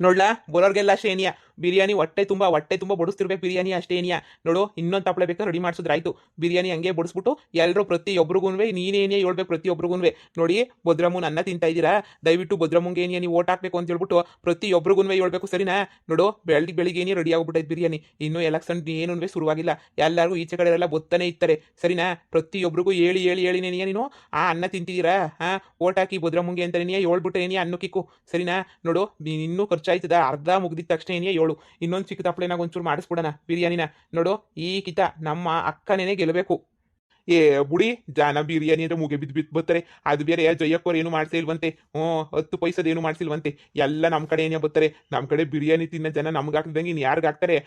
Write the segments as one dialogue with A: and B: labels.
A: ನೋಡ್ಲಾ ಬರೋರ್ಗೆಲ್ಲ ಅಷ್ಟೇ ಏನಿಯಾ ಬಿರಿಯಾನಿ ಹೊಟ್ಟೆ ತುಂಬ ಬಡಿಸ್ತಿರ್ಬೇಕು ಬಿರಿಯಾನಿ ಅಷ್ಟೇ ಏನಿಯಾ ನೋಡು ಇನ್ನೊಂದು ತಪ್ಪಲೆ ಬೇಕಾದ್ರೆ ರೆಡಿ ಮಾಡಿಸಿದ್ರೆ ಆಯ್ತು ಬಿರಿಯಾನಿ ಹಂಗೆ ಬಡಿಸ್ಬಿಟ್ಟು ಎಲ್ಲರೂ ಪ್ರತಿಯೊಬ್ಬರಿಗೂ ನೀನೇನೇ ಹೇಳ್ಬೇಕು ಪ್ರತಿಯೊಬ್ಬರಿಗೂ ನೋಡಿ ಭದ್ರಮ್ಮನ ಅನ್ನ ತಿಂತಾ ಇದ್ದೀರಾ ದಯವಿಟ್ಟು ಭದ್ರಮ್ಮಂಗೆ ಏನಿಯಾ ನೀವು ಓಟ್ ಹಾಕ್ಬೇಕು ಅಂತ ಹೇಳ್ಬಿಟ್ಟು ಪ್ರತಿಯೊಬ್ಬರಿಗೂ ಹೇಳ್ಬೇಕು ಸರಿನಾ ನೋಡು ಬೆಳಿಗ್ಗೆ ಏನೇ ರೆಡಿ ಆಗ್ಬಿಟ್ಟೈತೆ ಬಿರಿಯಾನಿ ಇನ್ನೂ ಎಲೆಕ್ಷನ್ ಏನೂ ಶುರುವಾಗಿಲ್ಲ ಎಲ್ಲರಿಗೂ ಈಚೆ ಕಡೆ ಎಲ್ಲ ಬತ್ತಾನೆ ಇರ್ತಾರೆ ಸರಿನಾ ಪ್ರತಿಯೊಬ್ಬರಿಗೂ ಹೇಳಿನೇನಿಯಾ ನೀನು ಆ ಅನ್ನ ತಿಂತಿದ್ದೀರಾ ಓಟ್ ಹಾಕಿ ಭದ್ರಮ್ಮಂಗೆ ಅಂತ ಏನಿಯಾ ಹೇಳ್ಬಿಟ್ಟು ಏನಿಯಾ ಅನ್ನಕ್ಕಿಕ್ಕು ಸರಿನಾ ನೋಡು ಇನ್ನೂ ಖರ್ಚಾಯ್ತದ ಅರ್ಧ ಮುಗ್ದಿದ ತಕ್ಷಣ ಏನಿಯಾ ಹೇಳು ಇನ್ನೊಂದು ಚಿಕ್ಕ ತಪ್ಪಲೆನಾಗ ಒಂಚೂರು ಮಾಡಿಸ್ಬಿಡೋಣ ಬಿರಿಯಾನಿನ ನೋಡು ಈ ಕಿತ ನಮ್ಮ ಅಕ್ಕನೇನೆ ಗೆಲ್ಲಬೇಕು ಏ ಬುಡಿ ಜಾನ ಬಿರಿಯಾನಿ ಅಂದ್ರೆ ಮುಗೆ ಬಿದ್ದು ಬರ್ತಾರೆ ಅದು ಬೇರೆ ಜಯಕ್ಕವ್ರು ಏನು ಮಾಡ್ಸಿಲ್ವಂತೆ 10 ಪೈಸದ ಏನು ಮಾಡ್ಸಿಲ್ವಂತೆ ಎಲ್ಲ ನಮ್ಮ ಕಡೆ ಏನೇ ಬರ್ತಾರೆ ನಮ್ಮ ಕಡೆ ಬಿರಿಯಾನಿ ತಿನ್ನ ಜನ ನಮ್ಗೆ ಹಾಕ್ದಂಗೆ ಇನ್ನು ಯಾರಿಗೆ ಹಾಕ್ತಾರೆ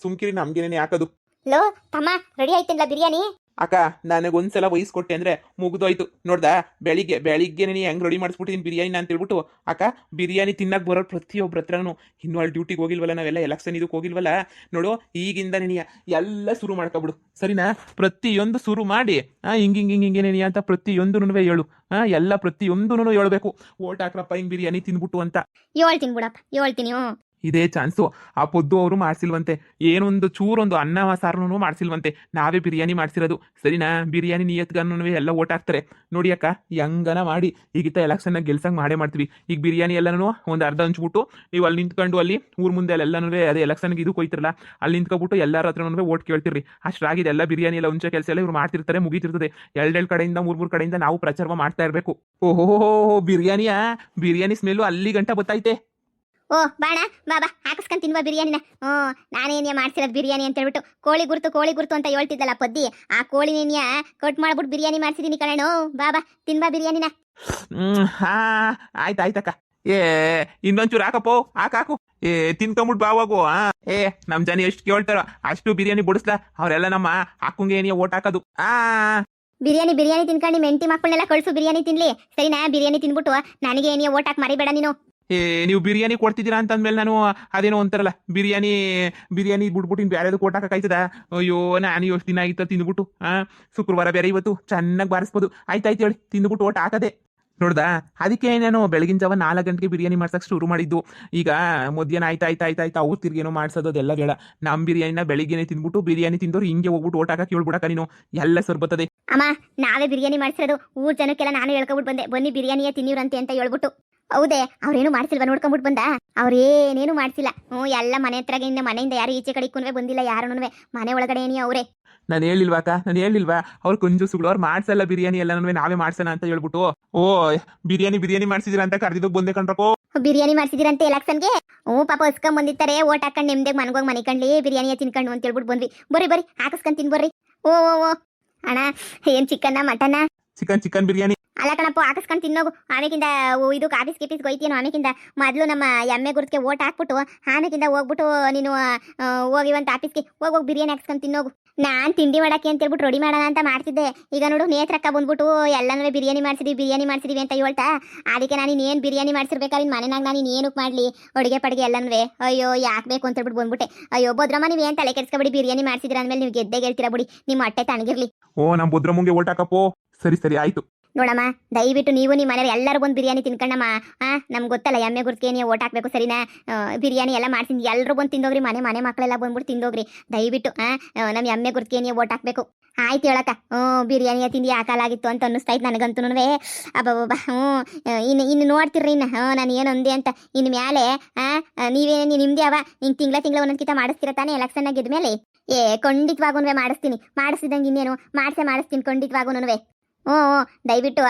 A: ಸುಮ್ಕಿರಿ ನಮ್ಗೇನೇನೆ ಹಾಕೋದು
B: ಲೋ ತಮ್ಮ ರೆಡಿ ಆಯ್ತಿಲ್ಲ ಬಿರಿಯಾನಿ
A: ಅಕ್ಕ ನನಗೊಂದ್ಸಲ ವಹಿಸ್ಕೊಟ್ಟೆ ಅಂದ್ರೆ ಮುಗ್ದೋಯ್ತು ನೋಡ್ದಾ ಬೆಳಿಗ್ಗೆ ನೀ ಹೆಂಗ್ ರೆಡಿ ಮಾಡಿಸ್ಬಿಟ್ಟಿದ್ದೀನಿ ಬಿರಿಯಾನಿನ ಅಂತ ಹೇಳ್ಬಿಟ್ಟು ಅಕ್ಕ ಬಿರಿಯಾನಿ ತಿನ್ನಕ್ಕೆ ಬರೋರು ಪ್ರತಿಯೊಬ್ಬರ ಹತ್ರನೂ ಇನ್ನೂ ಅಲ್ಲಿ ಡ್ಯೂಟಿಗೆ ಹೋಗಿಲ್ವಲ್ಲ ನಾವೆಲ್ಲ ಎಲೆಕ್ಷನ್ ಇದಕ್ಕೆ ಹೋಗಿಲ್ವಲ್ಲ ನೋಡು ಈಗಿಂದ ನೀನು ಎಲ್ಲ ಶುರು ಮಾಡ್ಕೊಬಿಡು ಸರಿನಾ ಪ್ರತಿಯೊಂದು ಶುರು ಮಾಡಿ ಹಿಂಗೇನೇನಿಯ ಅಂತ ಪ್ರತಿಯೊಂದೂ ಹೇಳು ಎಲ್ಲ ಪ್ರತಿಯೊಂದೂ ಹೇಳ್ಬೇಕು ಓಟ್ ಹಾಕ್ರಪ್ಪ ಹಿಂಗ್ ಬಿರಿಯಾನಿ ತಿನ್ಬಿಟ್ಟು ಅಂತ
B: ಹೇಳ್ತೀನಿ ಬಿಡಪ್ಪ ಹೇಳ್ತೀನಿ
A: ಇದೇ ಚಾನ್ಸು ಆ ಪೊದ್ದು ಅವರು ಮಾಡಿಸಿಲ್ವಂತೆ ಏನೊಂದು ಚೂರೊಂದು ಅನ್ನ ಸಾರನು ಮಾಡಿಸಿಲ್ವಂತೆ ನಾವೇ ಬಿರಿಯಾನಿ ಮಾಡಿಸಿರೋದು ಸರಿನಾ ಬಿರಿಯಾನಿ ನಿಯತ್ಗನ್ನು ಎಲ್ಲ ಓಟ್ ಹಾಕ್ತಾರೆ ನೋಡಿ ಅಕ್ಕ ಹೆಂಗನ ಮಾಡಿ ಈಗಿತ್ತ ಎಲೆಕ್ಷನ್ನ ಗೆಲ್ಸಂಗೆ ಮಾಡ್ತೀವಿ ಈಗ ಬಿರಿಯಾನಿ ಎಲ್ಲನೂ ಒಂದು ಅರ್ಧ ಹಂಚ್ಬಿಟ್ಟು ನೀವು ಅಲ್ಲಿ ನಿಂತ್ಕೊಂಡು ಅಲ್ಲಿ ಊರ ಮುಂದೆ ಎಲ್ಲನೂ ಅದೇ ಎಲೆಕ್ಷನ್ಗೆ ಇದು ಕೊಯ್ತಿರಲ್ಲ ಅಲ್ಲಿ ನಿಂತ್ಕೊಬಿಟ್ಟು ಎಲ್ಲರ ಹತ್ರನೂ ಓಟ್ ಕೇಳ್ತಿರ್ರಿ ಅಷ್ಟಾಗಿದೆ ಎಲ್ಲ ಬಿರಿಯಾನಿ ಎಲ್ಲ ಮುಂಚೆ ಕೆಲಸ ಎಲ್ಲ ಇವ್ರು ಮಾಡ್ತಿರ್ತಾರೆ ಮುಗಿತಿರ್ತದೆ ಎರಡೆರಡು ಕಡೆಯಿಂದ ಮೂರು ಕಡೆಯಿಂದ ನಾವು ಪ್ರಚಾರ ಮಾಡ್ತಾ ಇರಬೇಕು ಓಹೋ ಬಿರಿಯಾನಿ ಸ್ಮೆಲ್ಲು ಅಲ್ಲಿ ಗಂಟ ಬತ್ತೈತೆ
B: ಓ ಬಾಣ ಬಾಬಾ ಹಾಕಿಸ್ಕೊಂಡ್ ತಿನ್ವಾ ಬಿರಿಯಾನಿನ ನಾನೇನಿಯ ಮಾಡ್ಸಿರೋದು ಬಿರಿಯಾನಿ ಅಂತ ಹೇಳ್ಬಿಟ್ಟು ಕೋಳಿ ಗುರ್ತು ಅಂತ ಹೇಳ್ತಿದ್ದಲ್ಲ ಪದ್ದಿ ಆ ಕೋಳಿನೇನಿಯ ಕಟ್ ಮಾಡ್ಬಿಟ್ಟು ಬಿರಿಯಾನಿ ಮಾಡ್ಸಿದೀನಿ ಕಣೋ ಬಾಬಾ ತಿನ್ವಾ ಬಿರಿಯಾನಿನ
A: ಆಯ್ತಾಯ್ತಕ್ಕ ಏ ಇನ್ನೊಂಚೂರು ಹಾಕಪ್ಪೋ ಹಾಕು ತಿನ್ಕೊಂಬಿಟ್ಟು ಬಾವಾಗು ನಮ್ ಜನ ಎಷ್ಟು ಕೇಳ್ತಾರೋ ಅಷ್ಟು ಬಿರಿಯಾನಿ ಬಡಿಸ್ಲಾ ಅವರೆಲ್ಲ ನಮ್ಮ ಹಾಕುಂಗೆ ಏನಿಯ ಓಟ್ ಹಾಕೋದು
B: ಬಿರಿಯಾನಿ ತಿನ್ಕೊಂಡು ಮೆಂಟಿ ಮಕ್ಕಳನ್ನೆಲ್ಲ ಕಳ್ಸು ಬಿರಿಯಾನಿ ತಿನ್ಲಿ ಸರಿನಾ ಬಿರಿಯಾನಿ ತಿನ್ಬಿಟ್ಟು ನನಗೆ ಏನಿಯ ಓಟ್ ಹಾಕಿ ಮರಿಬೇಡ ನೀನು
A: ನೀವು ಬಿರಿಯಾನಿ ಕೊಡ್ತಿದ್ದೀರಾ ಅಂತಂದ್ಮೇಲೆ ನಾನು ಅದೇನೋ ಒಂಥರಲ್ಲ ಬಿರಿಯಾನಿ ಬಿಟ್ಬಿಟ್ಟು ಬೇರೆದು ಕೊಟ್ಟಾಕಾಯ್ತದ ಅಯ್ಯೋ ನಾನು ಎಷ್ಟು ದಿನ ಆಗಿತ್ತ ತಿಂದ್ಬಿಟ್ಟು ಶುಕ್ರವಾರ ಬೇರೆ ಇವತ್ತು ಚೆನ್ನಾಗಿ ಬಾರಿಸ್ಬೋದು ಆಯ್ತಾಯ್ತು ಹೇಳಿ ತಿಂದ್ಬಿಟ್ಟು ಓಟ್ ಹಾಕದೆ ನೋಡ್ದಾ ಅದಕ್ಕೆ ನಾನು ಬೆಳಗಿನ ಜಾವ 4 ಗಂಟೆಗೆ ಬಿರಿಯಾನಿ ಮಾಡ್ಸಕ್ಕೆ ಶುರು ಮಾಡಿದ್ದು ಈಗ ಮಧ್ಯಾಹ್ನ ಆಯ್ತಾ ಅವ್ರು ತಿರ್ಗೇನೋ ಮಾಡ್ಸೋದು ಅದೆಲ್ಲ ಬೇಡ ನಮ್ಮ ಬಿರಿಯಾನಿನ ಬೆಳಿಗ್ಗೆನೆ ತಿಂದ್ಬಿಟ್ಟು ಬಿರಿಯಾನಿ ತಿಂದವ್ರು ಹಿಂಗೆ ಹೋಗ್ಬಿಟ್ಟು ಓಟ್ ಹಾಕಕ್ಕೆ ಹೇಳ್ಬಿಡಕ ನೀನು ಎಲ್ಲ ಬರ್ತದೆ
B: ಅಮ್ಮ ನಾವೇ ಬಿರಿಯಾನಿ ಮಾಡ್ಸಿರೋದು ಊರ್ ಜನಕ್ಕೆಲ್ಲ ನಾನು ಹೇಳ್ಕೊಬಿಟ್ಟು ಬಂದೆ ಬನ್ನಿ ಬಿರಿಯಾನಿಯ ತಿನ್ನಿವ್ರಂತೆ ಅಂತ ಹೇಳ್ಬಿಟ್ಟು ಹೌದೇ ಅವ್ರೇನು ಮಾಡ್ಸಿಲ್ವಾ ನೋಡ್ಕೊಂಡ್ಬಿಟ್ಟು ಬಂದ ಅವ್ರೇನೇನು ಮಾಡ್ಸಿಲ್ಲ ಎಲ್ಲ ಮನೆ ಹತ್ರಗಿಂದ ಮನೆಯಿಂದ ಯಾರು ಈಚೆ ಕಡೆ ಕುನ್ವೆ ಬಂದಿಲ್ಲ ಯಾರು ಮನೆ ಒಳಗಡೆ ಏನಿ ಅವರೇ
A: ನಾನು ಹೇಳಿಲ್ವಾ ಅವ್ರು ಕುಂಜುಸುಗಳು ಅವ್ರು ಮಾಡ್ಸಲ್ಲ ಬಿರಿಯಾನಿ ಎಲ್ಲನೂ ನಾವೇ ಮಾಡ್ಸೋಣ ಅಂತ ಹೇಳ್ಬಿಟ್ಟು ಓ ಬಿರಿಯಾನಿ ಮಾಡ್ಸಿದಿರ ಅಂತ ಕರೆದಿದ್ದು ಬಂದೆ ಕಣ್ರಕೋ
B: ಬಿರಿಯಾನಿ ಮಾಡ್ಸಿದಿರಂತೆ ಎಲೆಕ್ಷನ್ಗೆ ಪಾಪ ಹಸ್ಕೊಂಡ್ ಬಂದಿರ್ತಾರೆ ಓಟ್ ಹಾಕೊಂಡ್ ನೆಮ್ಮದಿಗೆ ಮನಗೋಗಿ ಮನೆ ಕಂಡ್ಲಿ ಬಿರಿಯಾನಿಯ ತಿನ್ಕೊಂಡು ಅಂತ ಹೇಳ್ಬಿಟ್ಟು ಬಂದ್ವಿ ಬರ್ರಿ ಹಾಕಿಸ್ಕೊಂಡ್ ತಿನ್ಬರ್ರಿ ಓ ಅಣ್ಣ ಏನ್ ಚಿಕನ್ನ ಮಟನ್ನ
A: ಚಿಕನ್ ಬಿರಿಯಾನಿ
B: ಅಲ್ಲ ಕಣಪ್ಪ ಹಾಕಿಸ್ಕೊಂಡು ತಿನ್ನೋಗು ಆಮೇಕಿಂದ ಇದು ಕಾಫೀಸ್ ಗಿಫೀಸ್ ಹೋಯ್ತೀನೋ ಆಮೇಕಿಂದ ಮೊದಲು ನಮ್ಮ ಎಮ್ಮೆ ಗುರುತಿಗೆ ಓಟ್ ಹಾಕ್ಬಿಟ್ಟು ಆಮೇಕಿಂದ ಹೋಗ್ಬಿಟ್ಟು ನೀನು ಹೋಗಿವಂತ ಆಫೀಸ್ಗೆ ಹೋಗಿ ಬಿರಿಯಾನಿ ಹಾಕ್ಸ್ಕೊಂಡು ತಿನ್ನೋಗು ನಾನು ತಿಂಡಿ ಮಾಡಕ್ಕೆ ಅಂತ ಹೇಳ್ಬಿಟ್ಟು ರೆಡಿ ಮಾಡೋಣ ಅಂತ ಮಾಡ್ತಿದ್ದೆ ಈಗ ನೋಡು ನೇತ್ರಕ್ಕ ಬಂದ್ಬಿಟ್ಟು ಎಲ್ಲನೂ ಬಿರಿಯಾನಿ ಮಾಡ್ಸಿದೀವಿ ಅಂತ ಹೇಳ್ತಾ ಅದಕ್ಕೆ ನಾನು ಇನ್ನೇನು ಬಿರಿಯಾನಿ ಮಾಡ್ಸಿರ್ಬೇಕಾದ್ರೆ ಮನೆನಾಗ ನಾನು ಇನ್ನೇನಕ್ಕೆ ಮಾಡಲಿ ಅಡುಗೆ ಪಡಿಗೆ ಎಲ್ಲನೂ ಅಯ್ಯೋ ಯಾಕೆ ಬೇಕು ಅಂತ ಹೇಳ್ಬಿಟ್ಟು ಬಂದ್ಬಿಟ್ಟೆ ಅಯ್ಯೋ ಭದ್ರಮ್ಮ ನೀವು ಏನು ತಲೆ ಕೆಡಿಸ್ಕೊಬಿಡಿ ಬಿರಿಯಾನಿ ಮಾಡ್ಸಿದ್ರ ಅಂದಮೇಲೆ ನೀವು ಗೆದ್ದೆ ಗೆಲ್ತೀರಾ ಬಿಡಿ ನಿಮ್ಮ ಹೊಟ್ಟೆ ತಣ್ಣಗಿರ್ಲಿ
A: ಓ ನಮ್ಮ ಭದ್ರಮ್ಮಂಗೆ ಓಟ್ ಹಾಕಪ್ಪೋ ಸರಿ ಆಯ್ತು
B: ನೋಡಮ್ಮ ದಯವಿಟ್ಟು ನೀವು ನಿಮ್ಮ ಮನೇಲಿ ಎಲ್ಲರೂ ಬಂದು ಬಿರಿಯಾನಿ ತಿನ್ಕೊಂಡಮ್ಮ ನಮ್ಗೆ ಗೊತ್ತಲ್ಲ ಎಮ್ಮೆ ಗುರ್ತಿಗೆ ನೀವು ಓಟ್ ಹಾಕ್ಬೇಕು ಸರಿನಾ ಬಿರಿಯಾನಿ ಎಲ್ಲ ಮಾಡ್ಸಿದ್ದು ಎಲ್ಲರೂ ಬಂದು ತಿಂದೋಗ್ರಿ ಮನೆ ಮಕ್ಕಳೆಲ್ಲ ಬಂದ್ಬಿಟ್ಟು ತಿಂದೋಗ್ರಿ ದಯವಿಟ್ಟು ನಮ್ಮ ಎಮ್ಮೆ ಗುರ್ತಿಗೆ ನೀವು ಓಟ್ ಹಾಕ್ಬೇಕು ಆಯ್ತು ಹೇಳಕ್ಕ ಬಿರಿಯಾನಿಯ ತಿಂಡಿ ಹಾಕಲಾಗಿತ್ತು ಅಂತ ಅನ್ನಿಸ್ತಾಯ್ತು ನನಗಂತೂ ಅಬ್ಬಬ್ಬ ಇನ್ನು ನೋಡ್ತಿರ್ರಿ ನಾನು ಏನು ಅಂದೆ ಅಂತ ಇನ್ನು ಮ್ಯಾಲೆ ನೀವೇನು ನಿಮ್ದೇ ಅವ ಹಿಂಗೆ ತಿಂಗಳ ಒಂದೊಂದ್ಕಿತ ಮಾಡಿಸ್ತೀರ ತಾನೇ ಎಲೆಕ್ಷನ್ ಗೆದ್ಮೇಲೆ ಖಂಡಿತವಾಗೂ ಮಾಡಿಸ್ತಿದ್ದಂಗೆ ಇನ್ನೇನು ಮಾಡಿಸ್ತೀನಿ ಖಂಡಿತವಾಗೂ ದಯವಿಟ್ಟು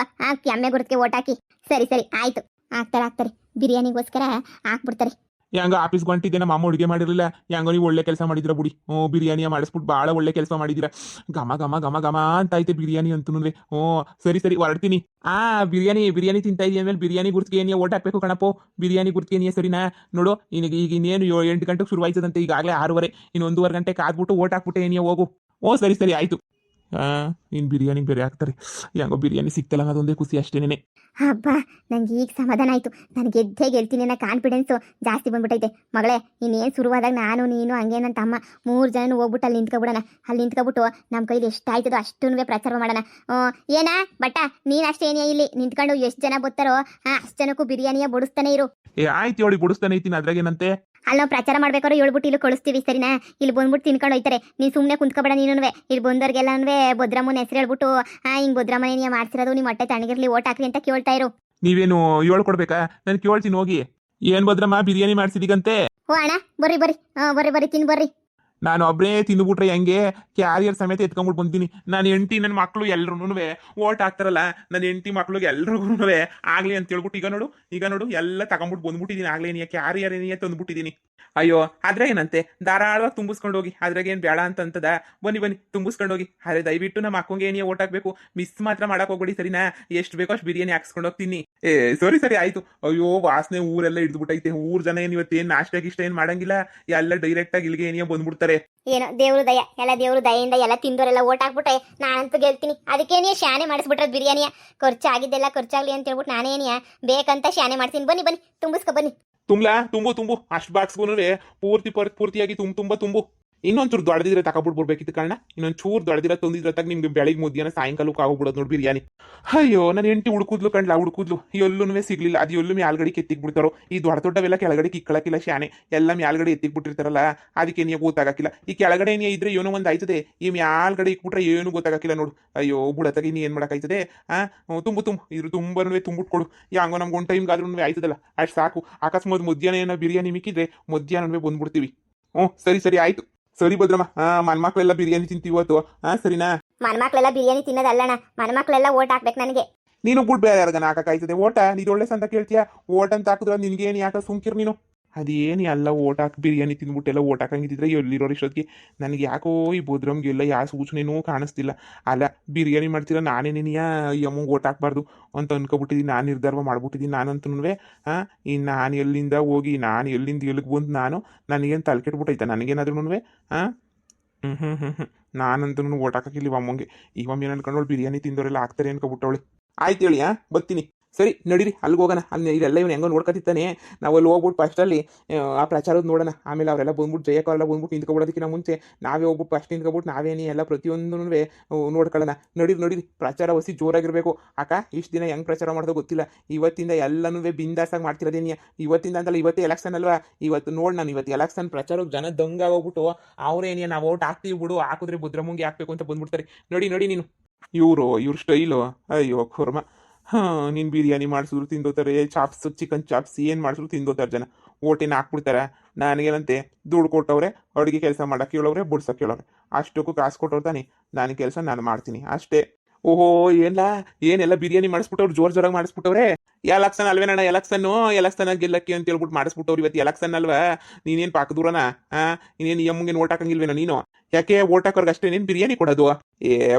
B: ಎಮ್ಮೆ ಗುರುತಿಗೆ ಓಟ್ ಹಾಕಿ ಸರಿ ಆಯ್ತು ಹಾಕ್ತಾರೆ ಬಿರಿಯಾನಿಗೋಸ್ಕರ ಹಾಕ್ಬಿಡ್ತಾರೆ
A: ಹೆಂಗ ಆಫೀಸ್ಗೆ ಹೊಂಟಿದ್ದೆ ನಮ್ಮ ಅಮ್ಮ ಅಡುಗೆ ಮಾಡಿರಲಿಲ್ಲ ಹೆಂಗೋ ನೀವು ಒಳ್ಳೆ ಕೆಲಸ ಮಾಡಿದ್ರ ಬುಡಿ ಬಿರಿಯಾನಿಯ ಮಾಡಿಸ್ಬಿಟ್ಟು ಭಾಳ ಒಳ್ಳೆ ಕೆಲಸ ಮಾಡಿದಿರ ಘಮ ಅಂತ ಐತೆ ಬಿರಿಯಾನಿ ಅಂತೂ ಸರಿ ಹೊರಡ್ತೀನಿ ಬಿರಿಯಾನಿ ತಿಂತಾ ಇದೀಯ ಆಮೇಲೆ ಬಿರಿಯಾನಿ ಗುರ್ತಿಗೆ ಏನಿಯ ಓಟ್ ಹಾಕ್ಬೇಕು ಕಣಪ್ಪೋ ಬಿರಿಯಾನಿ ಗುರ್ತಿಗೆ ಏನಿಯ ಸರಿನಾ ನೋಡು ಈಗ ಇನ್ನೇನು 8 ಗಂಟೆಗೆ ಶುರುವಾಯ್ತದಂತೆ ಈಗಾಗಲೇ 6:30 ಇನ್ನು 1:30 ಗಂಟೆ ಕಾದ್ಬಿಟ್ಟು ಓಟ್ ಹಾಕ್ಬಿಟ್ಟು ಏನಿಯ ಹೋಗು ಸರಿ ಆಯ್ತು ಇನ್ನು ಬಿರಿಯಾನಿಗೆ ಬೇರೆ ಹಾಕ್ತಾರೆ. ಹೆಂಗೋ ಬಿರಿಯಾನಿ ಸಿಕ್ತಲ್ಲ ಅದೊಂದೇ ಖುಷಿ ಅಷ್ಟೇನೆ.
B: ಹಬ್ಬ, ನಂಗೆ ಈಗ ಸಮಾಧಾನ ಆಯಿತು. ನಾನು ಗೆದ್ದೇ ಗೆಲ್ತೀನಿ ಅನ್ನೋ ಕಾನ್ಫಿಡೆನ್ಸು ಜಾಸ್ತಿ ಬಂದ್ಬಿಟ್ಟೈತೆ. ಮಗಳೇ, ಇನ್ನೇನು ಶುರುವಾದಾಗ ನಾನು ನೀನು ಹಂಗೆ ನನ್ನ ತಮ್ಮ 3 ಜನ ಹೋಗ್ಬಿಟ್ಟು ಅಲ್ಲಿ ನಿಂತ್ಕೊಬಿಡೋಣ. ಅಲ್ಲಿ ನಿಂತ್ಕೊಬಿಟ್ಟು ನಮ್ಮ ಕೈಲಿ ಎಷ್ಟಾಯ್ತದೋ ಅಷ್ಟೂ ಪ್ರಚಾರ ಮಾಡೋಣ. ಏನ ಬಟ್ಟ, ನೀನು ಅಷ್ಟೇ ಏನಿಯಾ ಇಲ್ಲಿ ನಿಂತ್ಕೊಂಡು ಎಷ್ಟು ಜನ ಬರ್ತಾರೋ ಅಷ್ಟು ಜನಕ್ಕೂ ಬಿರಿಯಾನಿಯ ಬಡಿಸ್ತಾನೆ ಇರು.
A: ಆಯ್ತು ಹೇಳಿ ಬಡಿಸ್ತಾನೆ ಐತೀನಿ, ಅದ್ರಾಗೇನಂತೆ.
B: ಅಲ್ಲಿ ನಾವು ಪ್ರಚಾರ ಮಾಡ್ಬೇಕಾದ್ರೆ ಹೇಳ್ಬಿಟ್ಟು ಇಲ್ಲಿ ಕಳಿಸ್ತೀವಿ, ಸರಿನಾ? ಇಲ್ಲಿ ಬಂದ್ಬಿಟ್ಟು ತಿನ್ಕೊಂಡು ಹೋಯ್ತಾರೆ. ನೀನು ಸುಮ್ಮನೆ ಕುಂತ್ಕೊಬೇಡ. ನೀನುವೆ ಇಲ್ಲಿ ಬಂದವ್ರಿಗೆಲ್ಲನೂ ಭದ್ರಮ್ಮನ ಹೆಸರು ಹೇಳ್ಬಿಟ್ಟು ಹಿಂಗೆ ಭದ್ರಮ್ಮನೇ ಮಾಡ್ಸಿರೋದು, ನಿಮ್ಮ ಹೊಟ್ಟೆ ತಣ್ಣಗಿರ್ಲಿ ಓಟ್ ಹಾಕ್ರಿ ಅಂತ ಕೇಳ್ತಾ ಇರು.
A: ನೀವೇನು ಹೇಳ್ಕೊಡ್ಬೇಕಾ? ನಾನು ಕೇಳ್ತೀನಿ ಹೋಗಿ. ಏನ್ ಭದ್ರಮ್ಮ ಬಿರಿಯಾನಿ ಮಾಡ್ಸಿದೀಗಂತೆ?
B: ಓ ಅಣ್ಣ, ಬರ್ರಿ ಬರ್ರಿ, ಬರ್ರಿ ತಿನ್ ಬರ್ರಿ.
A: ನಾನು ಒಬ್ಬರೇ ತಿಂದುಬಿಟ್ರೆ ಹೆಂಗೆ? ಕ್ಯಾರಿಯರ್ ಸಮೇತ ಎತ್ಕೊಂಡ್ಬಿಟ್ಟು ಬಂತೀನಿ. ನಾನು ಹೆಂಡತಿ ನನ್ನ ಮಕ್ಕಳು ಎಲ್ರೂ ಓಟ್ ಹಾಕ್ತಾರಲ್ಲ, ನನ್ನ ಹೆಂಡತಿ ಮಕ್ಳಿಗೆ ಎಲ್ರಿಗೂ ಆಗ್ಲಿ ಅಂತ ಹೇಳ್ಬಿಟ್ಟು ಈಗ ನೋಡು ಎಲ್ಲ ತಗೊಂಡ್ಬಿಟ್ಟು ಬಂದ್ಬಿಟ್ಟಿದ್ದೀನಿ. ಆಗ್ಲೇ ನೀ ಕ್ಯಾರಿಯರ್ ಏನಿಯ ತಂದ್ಬಿಟ್ಟಿದ್ದೀನಿ. ಅಯ್ಯೋ ಆದ್ರೆ ಏನಂತೆ, ಧಾರಾಳವಾಗಿ ತುಂಬಿಸ್ಕೊಂಡು ಹೋಗಿ. ಅದ್ರಾಗೇನು ಬೇಡ ಅಂತದ. ಬನ್ನಿ ತುಂಬಿಸ್ಕೊಂಡು ಹೋಗಿ. ಆದ್ರೆ ದಯವಿಟ್ಟು ನಮ್ಮ ಅಕ್ಕಂಗೆ ಏನಿಯ ಓಟ್ ಹಾಕ್ಬೇಕು. ಮಿಸ್ ಮಾತ್ರ ಮಾಡಕ್ ಹೋಗ್ಬಿಡಿ, ಸರಿನಾ? ಎಷ್ಟು ಬೇಕೋ ಅಷ್ಟು ಬಿರಿಯಾನಿ ಹಾಕ್ಸ್ಕೊಂಡು ಹೋಗ್ತೀನಿ. ಸರಿ ಆಯ್ತು. ಅಯ್ಯೋ ವಾಸನೆ ಊರೆಲ್ಲ ಹಿಡಿದ್ಬಿಟ್ಟೈತೆ. ಜನ ಏನ್ ಇವತ್ತೇನು ನಾಷ್ಟ ಇಷ್ಟ ಏನ್ ಮಾಡಂಗಿಲ್ಲ, ಎಲ್ಲ ಡೈರೆಕ್ಟ್ ಆಗಿ ಇಲ್ಲಿಗೆ ಏನಿಯ ಬಂದ್ಬಿಡ್ತಾರೆ.
B: ಏನೋ ದೇವ್ರು ದಯ, ಎಲ್ಲ ದೇವ್ರು ದಯೆಯಿಂದ ಎಲ್ಲ ತಿಂದೋರೆಲ್ಲ ಓಟ್ ಹಾಕ್ಬಿಟ್ಟೆ. ನಾನಂತೂ ಗೆಲ್ತೀನಿ. ಅದಕ್ಕೇನೇ ಶಾನೆ ಮಾಡಿಸ್ಬಿಟ್ರೆ ಬಿರಿಯಾನಿಯ ಖರ್ಚಾಗಿದ್ದೆಲ್ಲ ಖರ್ಚಾಗ್ಲಿ ಅಂತ ಹೇಳ್ಬಿಟ್ಟು ನಾನೇನಿಯ ಬೇಕಂತ ಶಾನೆ ಮಾಡ್ತೀನಿ. ಬನ್ನಿ ತುಂಬಿಸ್ಕೊ ಬನ್ನಿ.
A: ತುಂಬು ಅಷ್ಟು ಬಾಕ್ಸ್ಗೂ ಪೂರ್ತಿಯಾಗಿ ತುಂಬು. ಇನ್ನೊಂದು ಚೂರು ದೊಡ್ಡದಿದ್ರೆ ತಗೊಬಿಟ್ಟು ಬರ್ಬೇಕಿತ್ತು ಕಾರಣ. ಇನ್ನೊಂದು ಚೂರು ದೊಡ್ಡದಿರ ತಂದಿದ್ರೆ ನಿಮ್ಗೆ ಬೆಳಿಗ್ಗೆ ಮಧ್ಯಾಹ್ನ ಸಾಯಂಕಾಲಕ್ಕೆ ಆಗೋಗ್ಬಿಡೋದು ನೋಡಿ ಬಿರಿಯಾನಿ. ಅಯ್ಯೋ ನನ್ನ ಹೆಂಡತಿ ಹುಡುಕುದ್ಲು ಹುಡುಕುದ್ಲು ಎಲ್ಲೂ ಸಿಗ್ಲಿಲ್ಲ. ಅದು ಎಲ್ಲೂ ಮ್ಯಾಲ್ಗಡೆ ಎತ್ತಿಕ್ ಬಿಡ್ತಾರೋ. ಈ ದೊಡ್ಡವೆಲ್ಲ ಕೆಳಗಡೆ ಕಿಕ್ಕಳಕ್ಕಿಲ್ಲ ಶಾನೆ, ಎಲ್ಲ ಮ್ಯಾಲ್ಗಡೆ ಎತ್ತಿಕ್ ಬಿಟ್ಟಿರ್ತಾರಲ್ಲ, ಅದಕ್ಕೆ ನೀವು ಗೊತ್ತಾಗಕ್ಕಿಲ್ಲ. ಈ ಕೆಳಗಡೆ ನೀ ಇದ್ರೆ ಏನೋ ಒಂದು ಆಯ್ತದೆ, ಈ ಮ್ಯಾಲ್ಗಡೆ ಇಕ್ಬಿಟ್ರೆ ಏನು ಗೊತ್ತಾಗಕ್ಕಿಲ್ಲ ನೋಡು. ಅಯ್ಯೋ ಬುಡತ್ತಾಗಿ ನೀ ಏನ್ ಮಾಡಕ್ಕಾಯ್ತದೆ? ತುಂಬು ಇದ್ರ ತುಂಬನೂ ತುಂಬಿಟ್ಕೊಡು. ಹಂಗೋ ನಮ್ಗೆ ಒಂದು ಟೈಮ್ಗಾದ್ರೂ ಆಯ್ತದಲ್ಲ, ಅಷ್ಟು ಸಾಕು. ಅಕಸ್ಮಾತ್ ಮಧ್ಯಾಹ್ನ ಏನೋ ಬಿರಿಯಾನಿ ಮಿಕ್ಕಿದ್ರೆ ಮಧ್ಯಾಹ್ನವೇ ಬಂದ್ಬಿಡ್ತೀವಿ. ಸರಿ ಆಯ್ತು. ಸರಿ ಭದ್ರಮ್ಮ, ಮನ್ಮಕ್ಳೆಲ್ಲ ಬಿರಿಯಾನಿ ತಿಂತೀವಿ ಇವತ್ತು. ಸರಿನಾ?
B: ಮನ್ಮಕ್ಳೆಲ್ಲ ಬಿರಿಯಾನಿ ತಿನ್ನೋದಲ್ಲಣ್ಣ, ಮನ್ಮಕ್ಳೆಲ್ಲ ಓಟ್ ಹಾಕ್ಬೇಕು ನನಗೆ.
A: ನೀನು ಬಿಟ್ಟು ಬೇರೆ ಯಾರಿಗಾನ ಹಾಕಕ್ಕಾಯ್ತದೆ ಓಟ? ನೀದು ಒಳ್ಳೆ ಸಂತ ಕೇಳ್ತೀಯ? ಓಟ್ ಅಂತ ಹಾಕಿದ್ರೆ ನಿನ್ಗೇನು ಯಾಕೆ ಸುಮ್ಕಿರ್ ನೀನು? ಅದೇನು ಎಲ್ಲ ಓಟ್ ಹಾಕಿ ಬಿರಿಯಾನಿ ತಿಂದ್ಬಿಟ್ಟೆಲ್ಲ ಓಟ್ ಹಾಕಂಗಿದ್ರೆ ಎಲ್ಲಿರೋರು ಇಷ್ಟೊತ್ತಿಗೆ. ನನಗೆ ಯಾಕೋ ಈ ಭದ್ರಮ್ಗೆಲ್ಲ ಯಾವ ಸೂಚನೆನೂ ಕಾಣಿಸ್ತಿಲ್ಲ. ಅಲ್ಲ ಬಿರಿಯಾನಿ ಮಾಡ್ತೀರ ನಾನೇನೇನಿಯ ಯಮ್ಮ ಓಟ್ ಹಾಕ್ಬಾರ್ದು ಅಂತ ಅನ್ಕೊಬಿಟ್ಟಿದ್ದೀನಿ. ನಾನು ನಿರ್ಧಾರ ಮಾಡ್ಬಿಟ್ಟಿದ್ದೀನಿ ನಾನಂತೂ. ಇನ್ನು ನಾನು ಎಲ್ಲಿಂದ ಹೋಗಿ ನಾನು ಎಲ್ಲಿಂದ ಎಲ್ಲಿಗೆ ಬಂದು ನನಗೇನು ತಲೆ ಕೆಟ್ಬಿಟ್ಟೈತೆ ನನಗೇನಾದ್ರೂ. ನಾನಂತೂ ಓಟ್ ಹಾಕಕ್ಕಿಲ್ಲ ಅಮ್ಮಂಗೆ. ಇವಮ್ಮ ಏನು ಅನ್ಕೊಂಡವಳು ಬಿರಿಯಾನಿ ತಿಂದವರೆಲ್ಲ ಹಾಕ್ತಾರೆ ಅನ್ಕೊಬಿಟ್ಟವಳೆ. ಆಯ್ತು ಹೇಳಿ, ಬರ್ತೀನಿ. ಸರಿ ನಡೀರಿ, ಅಲ್ಲಿಗೆ ಹೋಗೋಣ. ಅಲ್ಲಿ ಇಲ್ಲೆಲ್ಲ ಇವನು ಹೆಂಗೋ ನೋಡ್ಕೊತಿತ್ತಾನೆ. ನಾವು ಅಲ್ಲಿ ಹೋಗ್ಬಿಟ್ಟು ಫಸ್ಟಲ್ಲಿ ಆ ಪ್ರಚಾರದ ನೋಡೋಣ. ಆಮೇಲೆ ಅವರೆಲ್ಲ ಬಂದ್ಬಿಟ್ಟು ಜಯಕರೆಲ್ಲ ಬಂದ್ಬಿಟ್ಟು ನಿಂತ್ಕೊಬಿಡೋದಕ್ಕಿಂತ ಮುಂಚೆ ನಾವೇ ಹೋಗ್ಬಿಟ್ಟು ಫಸ್ಟ್ ನಿಂತ್ಕೊಬಿಟ್ಟು ನಾವೇನೇ ಎಲ್ಲ ಪ್ರತಿಯೊಂದೂ ನೋಡ್ಕೊಳ್ಳೋಣ. ನಡೀರಿ ಪ್ರಚಾರ ಹೊಸಿ ಜೋರಾಗಿರಬೇಕು. ಅಕ್ಕ ಇಷ್ಟು ದಿನ ಹೆಂಗೆ ಪ್ರಚಾರ ಮಾಡೋದು ಗೊತ್ತಿಲ್ಲ. ಇವತ್ತಿಂದ ಎಲ್ಲನೂ ಬಿಂದಾಸಾಗಿ ಮಾಡ್ತಿರೋದೇನಿಯ. ಇವತ್ತಿಂದ ಅಂತಲ್ಲ, ಇವತ್ತೇ ಎಲೆಕ್ಷನ್ ಅಲ್ವಾ. ಇವತ್ತು ನೋಡಿ ನಾನು ಇವತ್ತು ಎಲೆಕ್ಷನ್ ಪ್ರಚಾರಕ್ಕೆ ಜನ ಹೋಗ್ಬಿಟ್ಟು ಅವ್ರೇನಿಯ ನಾವು ಓಟ್ ಹಾಕ್ತೀವಿ ಬಿಡು, ಹಾಕಿದ್ರೆ ಭದ್ರಮ್ಮಂಗೆ ಹಾಕ್ಬೇಕು ಅಂತ ಬಂದ್ಬಿಡ್ತಾರೆ. ನಡಿ ನೀನು. ಇವ್ರ ಸ್ಟೈಲು ಅಯ್ಯೋ ಖುರ್ಮ. ನೀನು ಬಿರಿಯಾನಿ ಮಾಡಿಸಿದ್ರು ತಿಂದೋತಾರೆ, ಚಾಪ್ಸ್ ಚಿಕನ್ ಚಾಪ್ಸ್ ಏನು ಮಾಡಿಸಿದ್ರು ತಿಂದೋತಾರೆ ಜನ. ಓಟೇನು ಹಾಕ್ಬಿಡ್ತಾರೆ. ನನಗೇನಂತೆ ದುಡ್ಡು ಕೊಟ್ಟವ್ರೆ, ಅಡುಗೆ ಕೆಲಸ ಮಾಡೋಕೆ ಹೇಳೋರೆ, ಬುಡ್ಸೋಕೆ ಹೇಳೋರೆ. ಅಷ್ಟಕ್ಕೂ ಕಾಸು ಕೊಟ್ಟವ್ರು ತಾನೆ, ನನ್ನ ಕೆಲಸ ನಾನು ಮಾಡ್ತೀನಿ ಅಷ್ಟೇ. ಓಹೋ ಏನೆಲ್ಲ ಬಿರಿಯಾನಿ ಮಾಡಿಸ್ಬಿಟ್ಟವ್ರು, ಜೋರಾಗಿ ಮಾಡಿಸ್ಬಿಟ್ಟವ್ರೆ. ಎಲೆಕ್ಷನ್ ಅಲ್ವೇನಣ್ಣ? ಎಲೆಕ್ಷನ್ ಗೆಲ್ಲಕ್ಕೆ ಅಂತ ಹೇಳ್ಬಿಟ್ಟು ಮಾಡಿಸ್ಬಿಟ್ಟವ್ರು. ಇವತ್ತು ಎಲೆಕ್ಷನ್ ಅಲ್ವಾ? ನೀನೇನು ಪಾಕದೂರನ? ಇನ್ನೇನು ಯಮ್ಮಗೆ ಓಟ್ ಹಾಕಂಗಿಲ್ವೇನೋ ನೀನು? ಯಾಕೆ ಓಟ್ ಹಾಕೋರ್ಗೆ ಅಷ್ಟೇ ನೀನು ಬಿರಿಯಾನಿ ಕೊಡೋದು?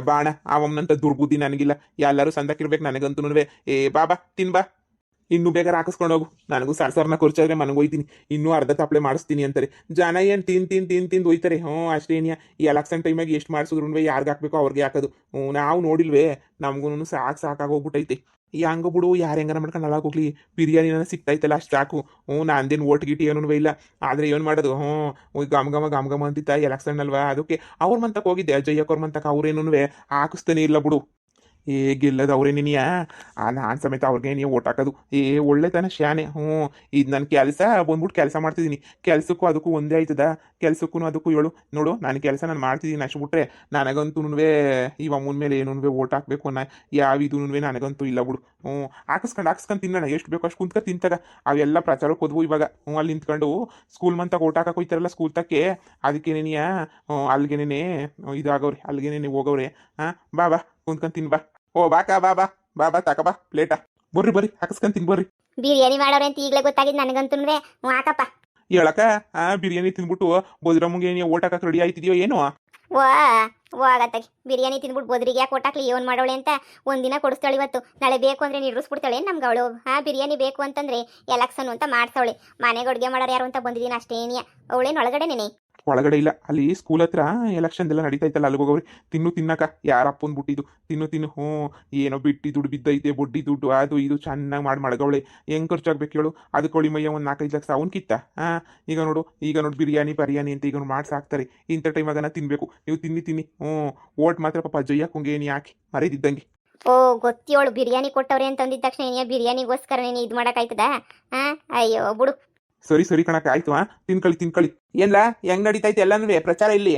A: ಬಾಣ ಅವಮ್ಮನಂತ ದುರ್ಬುದ್ಧಿ ನನಗಿಲ್ಲ. ಎಲ್ಲರೂ ಸಂದಕ್ಕಿರ್ಬೇಕು ನನಗಂತೂ. ಬಾಬಾ ತಿನ್ಬಾ, ಇನ್ನೂ ಬೇಕಾದ್ರೆ ಹಾಕಿಸ್ಕೊಂಡು ಹೋಗು. ನನಗೂ ಸರ್ನ ಖರ್ಚಾದ್ರೆ ಮನೆಗೆ ಹೋಯ್ತೀನಿ, ಇನ್ನೂ ಅರ್ಧ ತಪ್ಪಲೆ ಮಾಡಿಸ್ತೀನಿ ಅಂತಾರೆ ಜನ. ಏನು ತಿಂದು ಹೋಯ್ತಾರೆ. ಅಷ್ಟೇನಿಯ ಈ ಎಲೆಕ್ಷನ್ ಟೈಮಾಗಿ ಎಷ್ಟು ಮಾಡಿಸಿದ್ರು ಯಾರಿಗೆ ಹಾಕ್ಬೇಕು ಅವ್ರಿಗೆ ಹಾಕೋದು. ನಾವು ನೋಡಿಲ್ವೇ, ನಮಗೂ ಸಾಕಾಗೋಗ್ಬಿಟ್ಟೈತೆ. ಹಂಗ ಬಿಡು, ಯಾರು ಹೆಂಗಾರ ಮಾಡ್ಕೊಂಡು ಹಾಳಾಗೋಗ್ಲಿ, ಬಿರಿಯಾನಿನ ಸಿಗ್ತಾಯ್ತಲ್ಲ ಅಷ್ಟು ಸಾಕು. ನಂದೇನು ಓಟ್ ಗಿಟಿ ಏನೂ ಇಲ್ಲ. ಆದರೆ ಏನು ಮಾಡೋದು? ಗಮ ಅಂತಿತ್ತ ಎಲೆಕ್ಷನ್ ಅಲ್ವಾ, ಅದಕ್ಕೆ ಅವ್ರ ಮಂತಕ್ಕೆ ಹೋಗಿದ್ದೆ, ಜಯ್ಯಕ್ಕವ್ರ ಮಂತಕ್ಕೆ. ಅವ್ರೇನೂ ಹಾಕಿಸ್ತಾನೆ ಇಲ್ಲ ಬಿಡು. ಗೆಲ್ಲದು ಅವ್ರೇನಿಯ ನಾನು ಸಮೇತ ಅವ್ರಿಗೆ ನೀವು ಓಟ್ ಹಾಕೋದು. ಒಳ್ಳೆತನ ಶಾನೆ. ಇದು ನನ್ನ ಕೆಲಸ ಬಂದ್ಬಿಟ್ಟು ಕೆಲಸ ಮಾಡ್ತಿದ್ದೀನಿ. ಕೆಲಸಕ್ಕೂ ಅದಕ್ಕೂ ಒಂದೇ ಆಯ್ತದ? ಕೆಲಸಕ್ಕೂ ಅದಕ್ಕೂ ಹೇಳು ನೋಡು. ನಾನು ಕೆಲಸ ನಾನು ಮಾಡ್ತಿದ್ದೀನಿ ಅಷ್ಟು ಬಿಟ್ರೆ ನನಗಂತೂ ಇವ ಮುನ್ಮೇಲೆ ಏನೂ ಓಟ್ ಹಾಕಬೇಕು ಅನ್ನೋ ಯಾವ ಇದೂ ನನಗಂತೂ ಇಲ್ಲ ಬಿಡು. ಹಾಕಿಸ್ಕೊಂಡು ತಿನ್ನೋಣ, ಎಷ್ಟು ಬೇಕೋ ಅಷ್ಟು ಕುಂತ್ಕೊಂಡು ತಿಂತಾಗ. ಅವೆಲ್ಲ ಪ್ರಚಾರಕ್ಕೆ ಹೋದ್ವು ಇವಾಗ. ಅಲ್ಲಿ ನಿಂತ್ಕೊಂಡು ಸ್ಕೂಲ್ ಮಂತಕ್ಕೆ ಓಟ್ ಹಾಕಕ್ಕೆ ಹೋಯ್ತಾರಲ್ಲ ಸ್ಕೂಲ್ ತಕ್ಕೆ, ಅದಕ್ಕೇನೇನಿಯ ಅಲ್ಲಿಗೇನೇ ಇದಾಗವ್ರೆ, ಅಲ್ಲಿಗೇನೇ ಹೋಗವ್ರೆ. ಬಾ ಕುಂತ್ಕೊಂಡು ತಿನ್ ಬಾ. ಬಾಕಾ ಬಾ ತಕ ಬಾ ಪ್ಲೇಟ. ಬರ್ರಿ ಹಾಕಿಸ್ಕೊಂಡು ತಿನ್ ಬರ್ರಿ.
B: ಬಿರಿಯಾನಿ ಮಾಡೋರೆ ಅಂತ ಈಗಲೇ ಗೊತ್ತಾಗಿದ್ದು ನನಗಂತೂ. ಹಾಕಪ್ಪ
A: ಹೇಳಕ್ಕ. ಬಿರಿಯಾನಿ ತಿಂದ್ಬಿಟ್ಟು ಬೋದ್ರಮ್ಮಗೆ ಓಟ್ ಹಾಕಕ್ಕೆ ರೆಡಿ ಆಯ್ತಿದ್ಯೋ ಏನೋ?
B: ಆಗತ್ತಾಗಿ ಬಿರಿಯಾನಿ ತಿಂದ್ಬಿಟ್ಟು ಬೋದ್ರಿಗೆ ಯಾಕೆ ಓಟಾಕ್ಲಿ ಏನು ಮಾಡೋಳೆ ಅಂತ ಒಂದಿನ ಕೊಡಿಸ್ತಾಳೆ. ಇವತ್ತು ನಾಳೆ ಬೇಕು ಅಂದರೆ ನಿರ್ರಿಸ್ಬಿಡ್ತಾಳೆ ನಮ್ಗೆ ಅವಳು. ಬಿರಿಯಾನಿ ಬೇಕು ಅಂತಂದರೆ ಎಲೆಕ್ಷನ್ ಅಂತ ಮಾಡ್ತಾವಳೆ. ಮನೆಗೆ ಅಡುಗೆ ಮಾಡೋರು ಯಾರು ಅಂತ ಬಂದಿದ್ದೀನಿ ಅಷ್ಟೇನಿಯ. ಅವಳೇನು ಒಳಗಡೆನೇ
A: ಒಳಗಡೆ ಇಲ್ಲ, ಅಲ್ಲಿ ಸ್ಕೂಲ್ ಹತ್ರ ಎಲೆಕ್ಷನ್ದೆಲ್ಲ ನಡೀತಾ ಇತ್ತಲ್ಲ, ಅಲ್ಲಿಗೆ ಹೋಗೋರಿ. ತಿನ್ನಕ ಯಾರಪ್ಪನ್ ಬಿಟ್ಟಿದ್ದು ತಿನ್ನು ಹ್ಞೂ. ಏನೋ ಬಿಟ್ಟು ದುಡ್ಡು ಬಿದ್ದೈತೆ, ಬಡ್ಡಿ ದುಡ್ಡು ಅದು ಇದು ಚೆನ್ನಾಗಿ ಮಾಡಿ ಮಳಗವಳೆ. ಹೆಂಗೆ ಖರ್ಚಾಗ್ಬೇಕು ಹೇಳು? ಅದಕ್ಕೆ ಮಯ್ಯ ಒಂದು 4-5 ಲಕ್ಷ ಅವ್ನು ಕಿತ್ತ. ಈಗ ನೋಡು ಬಿರಿಯಾನಿ ಅಂತ ಈಗ ಮಾಡ್ಸಾಕ್ತಾರೆ. ಇಂಥ ಟೈಮಾಗನ ತಿನ್ಬೇಕು. ನೀವು ತಿನ್ನಿ ಹ್ಞೂ. ಓಟ್ ಮಾತ್ರ ಪಾಪ ಜಯ್ಯಕ್ಕಂಗೆ ಏನು ಯಾಕೆ ಮರೆದಿದ್ದಂಗೆ.
B: ಓ ಗೊತ್ತಿಯೋಳು ಬಿರಿಯಾನಿ ಕೊಟ್ಟವ್ರೆ ಅಂತ ಅಂದಿದ ತಕ್ಷಣ ನೀನು ಬಿರಿಯಾನಿಗೋಸ್ಕರ ನೀನು ಇದು ಮಾಡೋಕ್ಕಾಯ್ತದ? ಅಯ್ಯೋ ಬಿಡು.
A: ಸರಿ ಕಣಕ್ಕೆ ಆಯ್ತು. ತಿನ್ಕೊಳ್ಳಿ. ಏನ್ಲಾ ಹೆಂಗ್ ನಡೀತೈತೆ ಎಲ್ಲನೂ ಪ್ರಚಾರ ಇಲ್ಲಿ?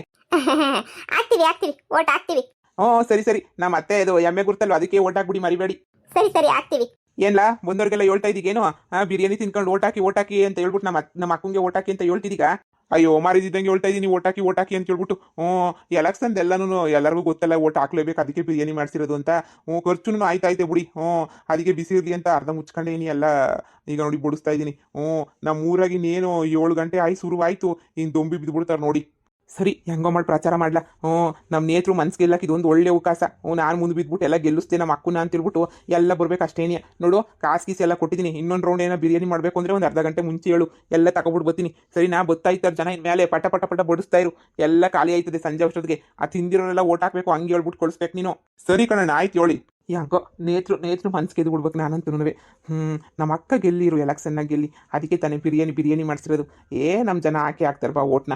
B: ಆಗ್ತೀವಿ ಓಟ್ ಹಾಕ್ತೀವಿ.
A: ಹ್ಞೂ ಸರಿ. ನಮ್ಮ ಅತ್ತೆ ಅದು ಎಮ್ಮೆ ಗುರ್ತಲ್ವ, ಅದಕ್ಕೆ ಓಟ್ ಹಾಕ್ಬಿಡಿ, ಮರಿಬೇಡಿ.
B: ಸರಿ ಆಗ್ತೀವಿ.
A: ಏನ್ಲಾ ಬಂದವ್ರಿಗೆಲ್ಲ ಹೇಳ್ತಾ ಇದೀಗೇನು? ಬಿರಿಯಾನಿ ತಿನ್ಕೊಂಡು ಓಟ್ ಹಾಕಿ ಅಂತ ಹೇಳ್ಬಿಟ್ಟು ನಮ್ಮ ಅಕ್ಕಂಗೆ ಓಟ್ ಹಾಕಿ ಅಂತ ಹೇಳ್ತಿದ್ದೀಗ. ಅಯ್ಯೋ ಮಾರಿದಿದ್ದಂಗೆ ಹೇಳ್ತಾ ಇದೀನಿ, ಓಟ್ ಹಾಕಿ ಅಂತ ಹೇಳ್ಬಿಟ್ಟು. ಎಲೆಕ್ಷನ್ ಎಲ್ಲನೂ ಎಲ್ಲರಿಗೂ ಗೊತ್ತಲ್ಲ, ಓಟ್ ಹಾಕ್ಲೇಬೇಕು, ಅದಕ್ಕೆ ಬಿರಿಯಾನಿ ಮಾಡ್ಸಿರೋದು ಅಂತ. ಖರ್ಚುನು ಆಯ್ತಾಯ್ತೆ ಬಿಡಿ. ಅದಕ್ಕೆ ಬಿಸಿ ಇರಲಿ ಅಂತ ಅರ್ಧ ಮುಚ್ಕೊಂಡೇನಿ ಎಲ್ಲ. ಈಗ ನೋಡಿ ಬಡಿಸ್ತಾ ಇದ್ದೀನಿ. ನಮ್ಮ ಊರಾಗಿ ಇನ್ನೇನು 7 ಗಂಟೆ ಆಯ್ತು ಶುರುವಾಯ್ತು, ಇನ್ನು ದೊಂಬಿ ಬಿದ್ದುಬಿಡ್ತಾರೆ ನೋಡಿ. ಸರಿ ಹೆಂಗೋ ಮಾಡಿ ಪ್ರಚಾರ ಮಾಡ್ಲಾ. ನಮ್ಮ ನೇತೃ ಮನ್ಸು ಗೆಲ್ಲಕ್ಕೆ ಇದೊಂದು ಒಳ್ಳೆ ಅವಕಾಶ. ನಾನು ಮುಂದೆ ಬಿದ್ದುಬಿಟ್ಟು ಎಲ್ಲ ಗೆಲ್ಲಿಸ್ತೆ ನಮ್ಮ ಅಕ್ಕನ ಅಂತ ಹೇಳ್ಬಿಟ್ಟು ಎಲ್ಲ ಬರ್ಬೇಕು ಅಷ್ಟೇನೆ. ನೋಡು ಕಾಸು ಎಲ್ಲ ಕೊಟ್ಟಿದ್ದೀನಿ. ಇನ್ನೊಂದು ರೌಂಡ್ ಏನೋ ಬಿರಿಯಾನಿ ಮಾಡಬೇಕು ಅಂದರೆ ಒಂದು ಅರ್ಧ ಗಂಟೆ ಮುಂಚೆ ಹೇಳು, ಎಲ್ಲ ತಗೊಬಿಟ್ಟು ಬರ್ತೀನಿ. ಸರಿ ನಾ ಬರ್ತಾ ಇರ್ತಾರೆ ಜನ ಇನ್ಮೇಲೆ ಪಟ ಬಡಿಸ್ತಾ ಇರು. ಎಲ್ಲ ಖಾಲಿ ಆಯ್ತದೆ ಸಂಜೆ ಅಷ್ಟೊತ್ತಿಗೆ. ಆ ತಿಂದಿರೋರೆಲ್ಲ ಓಟ್ ಹಾಕ್ಬೇಕು, ಹಂಗೆ ಹೇಳ್ಬಿಟ್ಟು ಕಳಿಸ್ಬೇಕು ನೀನು. ಸರಿ ಕಣ ಆಯ್ತು ಹೇಳಿ. ಯಾಕೋ ನೇತೃ ಮನ್ಸು ಗೆದ್ದು ಬಿಡ್ಬೇಕು ನಾನಂತೂ. ನಮ್ಮ ಅಕ್ಕ ಗೆಲ್ಲಿರು ಎಲೆಕ್ಷನ್ನಾಗ ಗೆಲ್ಲಿ, ಅದಕ್ಕೆ ತಾನೇ ಬಿರಿಯಾನಿ ಮಾಡಿಸಿರೋದು. ನಮ್ಮ ಜನ ಹಾಕಿ ಹಾಕ್ತಾರೆ ಬಾ ಓಟ್ನ.